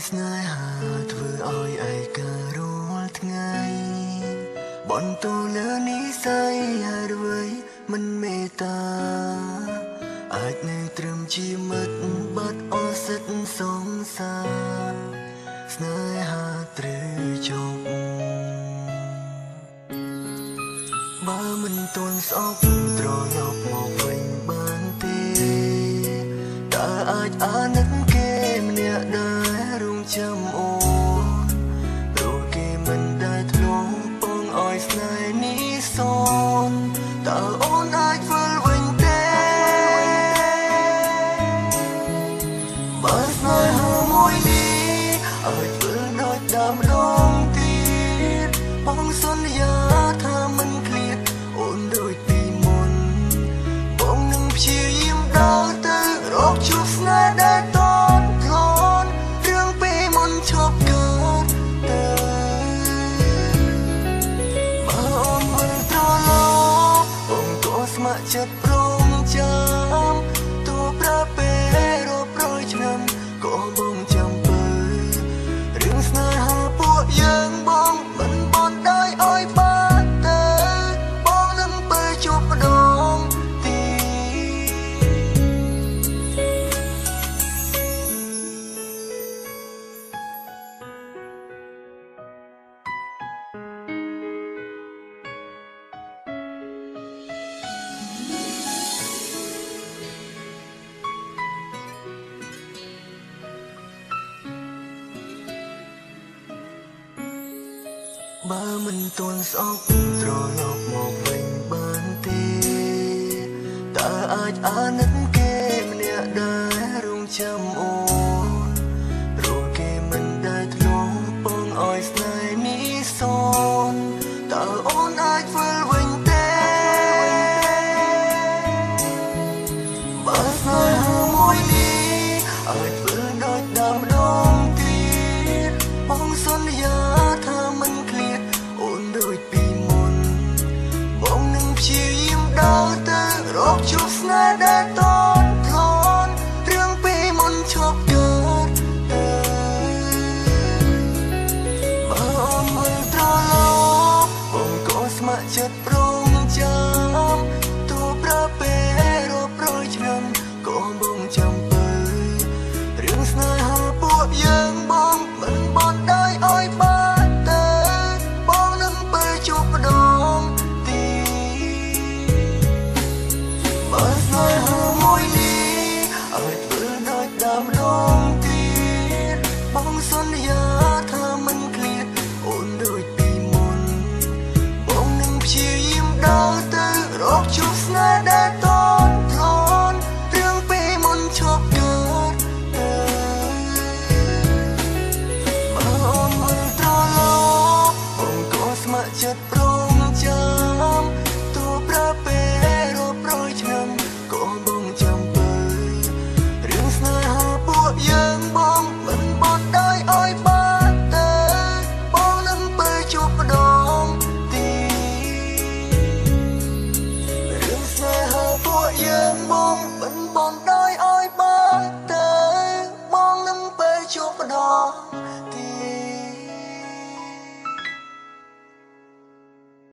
ស្នេហាធ្វើឲ្យឯការាល់ថ្ងៃបន្ទូលលើនិស័យហើយអ្វីមិនមេត្តាអាចនៅត្រឹមជាមិត្តបាត់អស់សិទ្ធសងសារស្នេហាត្រូវចប់បើមិនទាន់ស្អប់ត្រឡប់មកវិញបានទេតើអាចអាណិតគេម្នាក់ដែររងចាំអូនព្រោះគេមិនដែលធ្លាប់បងឲ្យស្នេហ៍នេះសូនតើអូនអាចវិលវិញទេបើស្នេហាមួយនេះអាចវិលដូចដើមម្ដងទៀតបងសន្យាថាមិនឃ្លាតអូនដូចពីមុនបងនឹងព្យាយាមដើរទៅរកជួបស្នេហ៍ដែលតន់ធ្លាន់រឿងពេលមុនឈប់កើតទៅបើអូនវិលត្រឡប់បងក៏ស្ម័គ្រចិត្តព្រមចាំទោះប្រើពេលរាប់រយឆ្នាំក៏បងចាំបើរឿងស្នេហាពួកយើងបងមិនបន់ដៃឲ្យបានទៅបងនឹងទៅជួបម្ដងបើមិនទាន់ស្អប់ត្រឡប់មកវិញបានទេតើអាចអាណិតគេម្នាក់ដែររងចាំអូនព្រោះគេមិនដែលធ្លាប់បងឲ្យស្នេហ៍នេះសូនតើអូនអាចវិលវិញទេបើស្នេហាមួយនេះអាចវិលដូចដើមម្ដងទៀតបងសន្យាថាមិនឃ្លាតអូនដូចពីមុនបងនឹងព្យាយាមដើរទៅរកជួបស្នេហ៍ដែលតន់ធ្លាន់រឿងពេលមុនឈប់កើតទៅបើអូនវិលត្រឡប់បងក៏ស្ម័គ្រចិត្តព្រមចាំទោះប្រើពេលរាប់រយឆ្នាំក៏បងចាំបើរឿងស្នេហាពួកយើងបងមិនបន់ដៃឲ្យបានទៅបងនឹងទៅជួបម្ដងទៀតបើស្នេហាមួយនេះអាចវិលដូចដើមម្ដងទៀតបងសន្យាថាមិនឃ្លាតអូនដូចពីមុនបងនឹងព្យាយាមដើរទៅរកជួបស្នេហ៍ដែលតន់ធ្លាន់រឿងពេលមុនឈប់កើតទៅបើអូនវិលត្រឡប់បងក៏ស្ម័គ្រចិត្តព្រមចាំទោះប្រើពេលរាប់រយឆ្នាំក៏បងចាំបើរឿងស្នេហាពួកយើងបងមិនបន់ដៃឲ្យបានទៅបងនឹងទៅជួបម្ដងទៀតរឿងស្នេហាពួកយើងបងមិនបន់